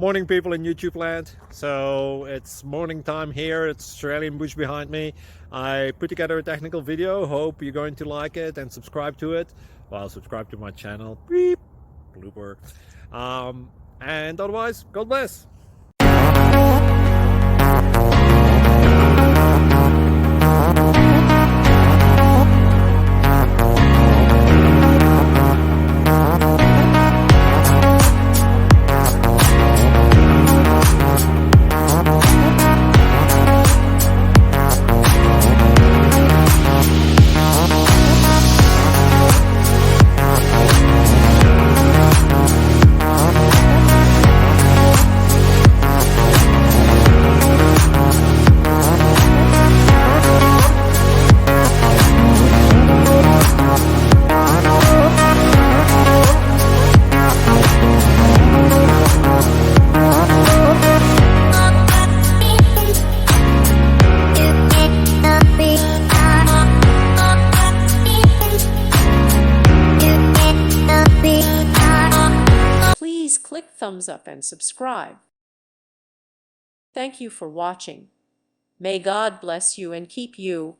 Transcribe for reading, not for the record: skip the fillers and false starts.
Morning, people in YouTube land. So it's morning time here. It's Australian bush behind me. I put together a technical video. Hope you're going to like it and subscribe to it. Well, subscribe to my channel. Beep. Blooper. And otherwise, God bless. Please click thumbs up and subscribe. Thank you for watching. May God bless you and keep you.